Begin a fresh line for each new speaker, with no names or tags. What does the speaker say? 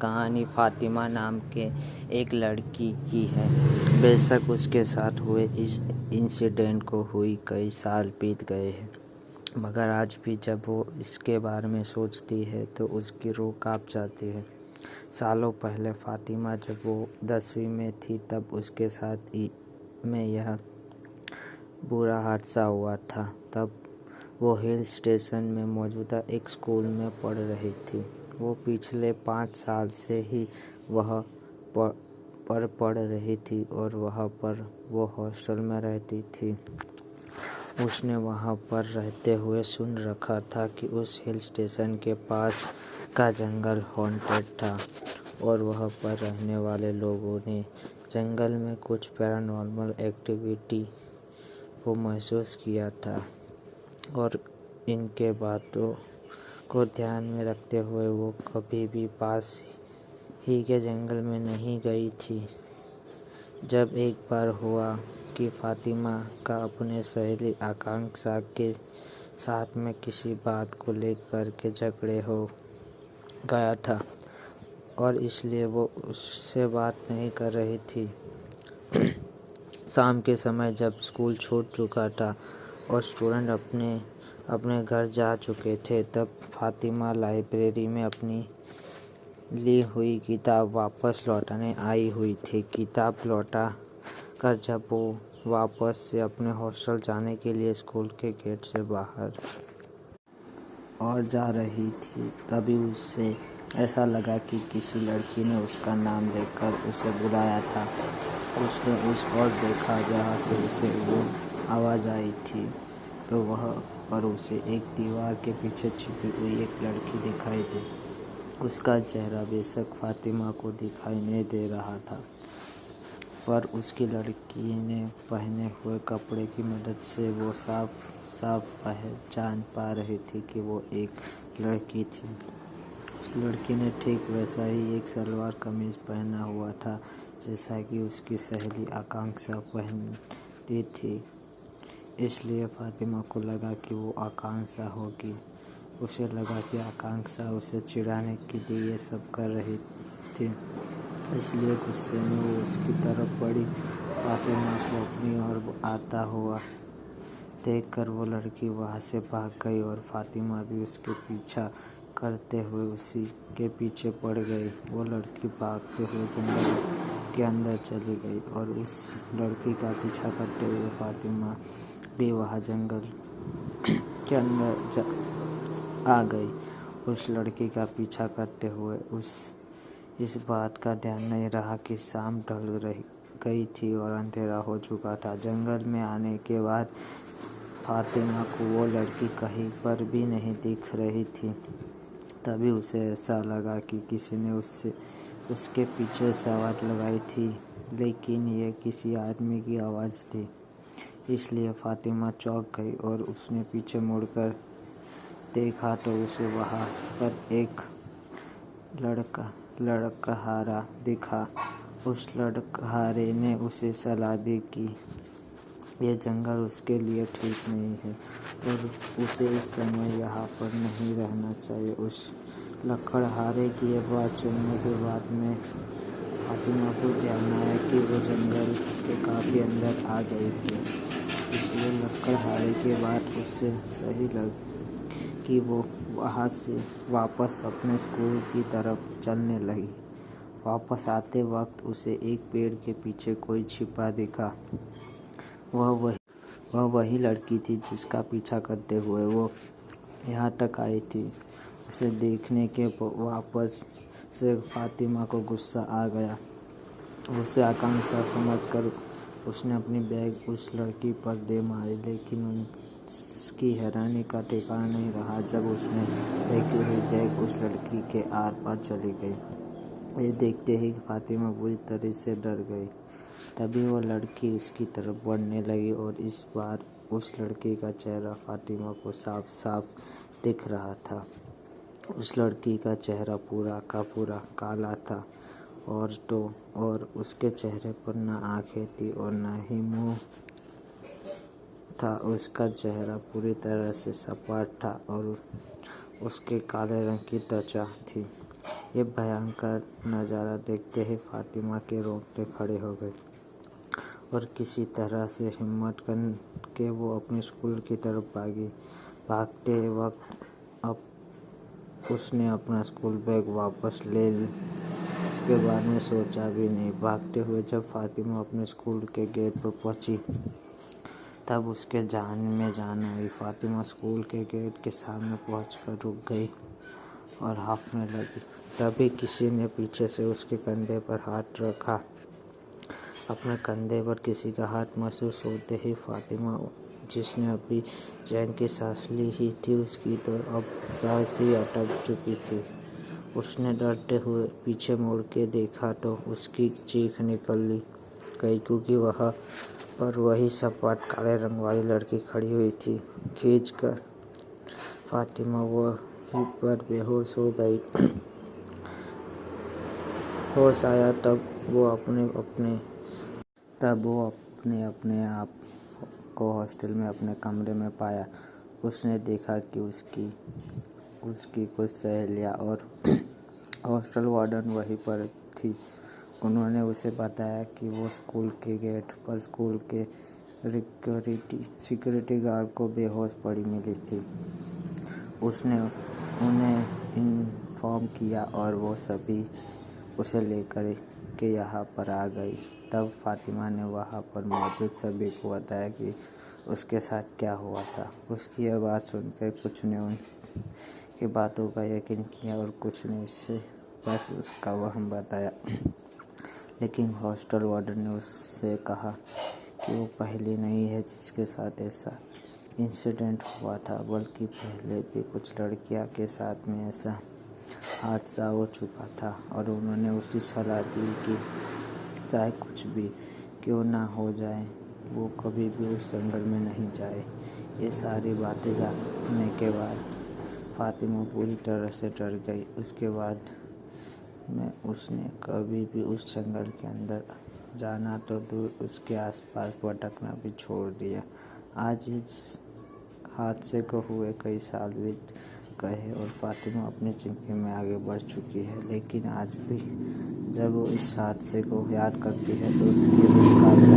कहानी फ़ातिमा नाम के एक लड़की की है। बेशक उसके साथ हुए इस इंसिडेंट को हुई कई साल बीत गए हैं, मगर आज भी जब वो इसके बारे में सोचती है तो उसकी रूह काँप जाती है। सालों पहले फ़ातिमा जब वो 10वीं में थी तब उसके साथ में यह बुरा हादसा हुआ था। तब वो हिल स्टेशन में मौजूदा एक स्कूल में पढ़ रही थी। वो पिछले 5 साल से ही वहाँ पर पढ़ रही थी और वहाँ पर वो हॉस्टल में रहती थी। उसने वहाँ पर रहते हुए सुन रखा था कि उस हिल स्टेशन के पास का जंगल हॉन्टेड था और वहाँ पर रहने वाले लोगों ने जंगल में कुछ पैरानॉर्मल एक्टिविटी को महसूस किया था। और इनके बातों को ध्यान में रखते हुए वो कभी भी पास ही के जंगल में नहीं गई थी। जब एक बार हुआ कि फ़ातिमा का अपने सहेली आकांक्षा के साथ में किसी बात को लेकर के झगड़े हो गया था और इसलिए वो उससे बात नहीं कर रही थी। शाम के समय जब स्कूल छूट चुका था और स्टूडेंट अपने घर जा चुके थे, तब फ़ातिमा लाइब्रेरी में अपनी ली हुई किताब वापस लौटाने आई हुई थी। किताब लौटा कर जब वो वापस से अपने हॉस्टल जाने के लिए स्कूल के गेट से बाहर और जा रही थी, तभी उसे ऐसा लगा कि किसी लड़की ने उसका नाम लेकर उसे बुलाया था। उसने उस ओर देखा जहाँ से उसे वो आवाज़ आई थी, तो वहाँ पर उसे एक दीवार के पीछे छिपी हुई एक लड़की दिखाई दी। उसका चेहरा बेशक फ़ातिमा को दिखाई नहीं दे रहा था, पर उसकी लड़की ने पहने हुए कपड़े की मदद से वो साफ साफ पहचान पा रही थी कि वो एक लड़की थी। उस लड़की ने ठीक वैसा ही एक सलवार कमीज पहना हुआ था जैसा कि उसकी सहेली आकांक्षा पहनती थी। इसलिए फ़ातिमा को लगा कि वो आकांक्षा होगी। उसे लगा कि आकांक्षा उसे चिढ़ाने के लिए ये सब कर रही थी, इसलिए गुस्से में वो उसकी तरफ बढ़ी। फ़ातिमा को अपनी ओर आता हुआ देखकर वो लड़की वहाँ से भाग गई और फ़ातिमा भी उसके पीछा करते हुए उसी के पीछे पड़ गई। वो लड़की भागते हुए जंगल के अंदर चली गई और उस लड़की का पीछा करते हुए फ़ातिमा भी वहाँ जंगल के अंदर आ गई। उस लड़की का पीछा करते हुए इस बात का ध्यान नहीं रहा कि शाम ढल गई थी और अंधेरा हो चुका था। जंगल में आने के बाद फ़ातिमा को वो लड़की कहीं पर भी नहीं दिख रही थी। तभी उसे ऐसा लगा कि किसी ने उसके पीछे से आवाज़ लगाई थी, लेकिन ये किसी आदमी की आवाज़ थी। इसलिए फ़ातिमा चौंक गई और उसने पीछे मुड़कर देखा तो उसे वहाँ पर एक लड़कहारा दिखा। उस लड़कहारे ने उसे सलाह दी कि ये जंगल उसके लिए ठीक नहीं है और उसे इस समय यहाँ पर नहीं रहना चाहिए। उस लड़कहारे की यह बात सुनने के बाद में फ़ातिमा को ध्यान आया कि वो जंगल के काफ़ी अंदर आ गई थी। इसलिए लड़कहारे की बात उससे सही लगी कि वो वहाँ से वापस अपने स्कूल की तरफ चलने लगी। वापस आते वक्त उसे एक पेड़ के पीछे कोई छिपा दिखा। वह वही लड़की थी जिसका पीछा करते हुए वो यहाँ तक आई थी। उसे देखने के वापस से फ़ातिमा को गुस्सा आ गया। उसे आकांक्षा समझकर उसने अपनी बैग उस लड़की पर दे मारी, लेकिन उसकी हैरानी का ठिकाना नहीं रहा जब उसने फेंकी हुई बैग उस लड़की के आर पार चली गई। ये देखते ही फ़ातिमा बुरी तरह से डर गई। तभी वो लड़की उसकी तरफ बढ़ने लगी और इस बार उस लड़की का चेहरा फ़ातिमा को साफ साफ दिख रहा था। उस लड़की का चेहरा पूरा का पूरा काला था और उसके चेहरे पर न आँखें थी और न ही मुँह था। उसका चेहरा पूरी तरह से सपाट था और उसके काले रंग की त्वचा थी। ये भयंकर नज़ारा देखते ही फातिमा के रोंगटे खड़े हो गए और किसी तरह से हिम्मत करके वो अपने स्कूल की तरफ भागी। भागते वक्त अब उसने अपना स्कूल बैग वापस ले उसके बाद में सोचा भी नहीं। भागते हुए जब फातिमा अपने स्कूल के गेट पर पहुंची तब उसके जान में जान आई। फातिमा स्कूल के गेट के सामने पहुंचकर रुक गई और हांफने लगी। तभी किसी ने पीछे से उसके कंधे पर हाथ रखा। अपने कंधे पर किसी का हाथ महसूस होते ही फातिमा, जिसने अभी चैन की सांस ली ही थी, उसकी तो अब सांस ही अटक चुकी थी। उसने डरते हुए पीछे मुड़ के देखा तो उसकी चीख निकल गई, क्योंकि वहाँ पर वही सपाट काले रंग वाली लड़की खड़ी हुई थी। खींचकर फातिमा वहीं पर बेहोश हो गई। होश आया तब वो अपने आप को हॉस्टल में अपने कमरे में पाया। उसने देखा कि उसकी कुछ सहेलियां और हॉस्टल वार्डन वहीं पर थी। उन्होंने उसे बताया कि वो स्कूल के गेट पर स्कूल के सिक्योरिटी गार्ड को बेहोश पड़ी मिली थी। उसने उन्हें इन्फॉर्म किया और वो सभी उसे लेकर के यहाँ पर आ गई। तब फातिमा ने वहाँ पर मौजूद सभी को बताया कि उसके साथ क्या हुआ था। उसकी यह बात सुनकर कुछ ने उनकी बातों का यकीन किया और कुछ ने इससे बस उसका वहम बताया। लेकिन हॉस्टल वार्डन ने उससे कहा कि वो पहली नहीं है जिसके साथ ऐसा इंसिडेंट हुआ था, बल्कि पहले भी कुछ लड़कियां के साथ में ऐसा हादसा हो चुका था। और उन्होंने उसी सलाह दी कि चाहे कुछ भी क्यों ना हो जाए, वो कभी भी उस जंगल में नहीं जाए। ये सारी बातें जानने के बाद फातिमा पूरी तरह से डर गई। उसके बाद में उसने कभी भी उस जंगल के अंदर जाना तो दूर, उसके आसपास भटकना भी छोड़ दिया। आज इस हादसे को हुए कई साल बीत गए और फातिमा अपनी जिंदगी में आगे बढ़ चुकी है, लेकिन आज भी जब वो इस हादसे को याद करती है तो उसकी रूह कांप जाती है।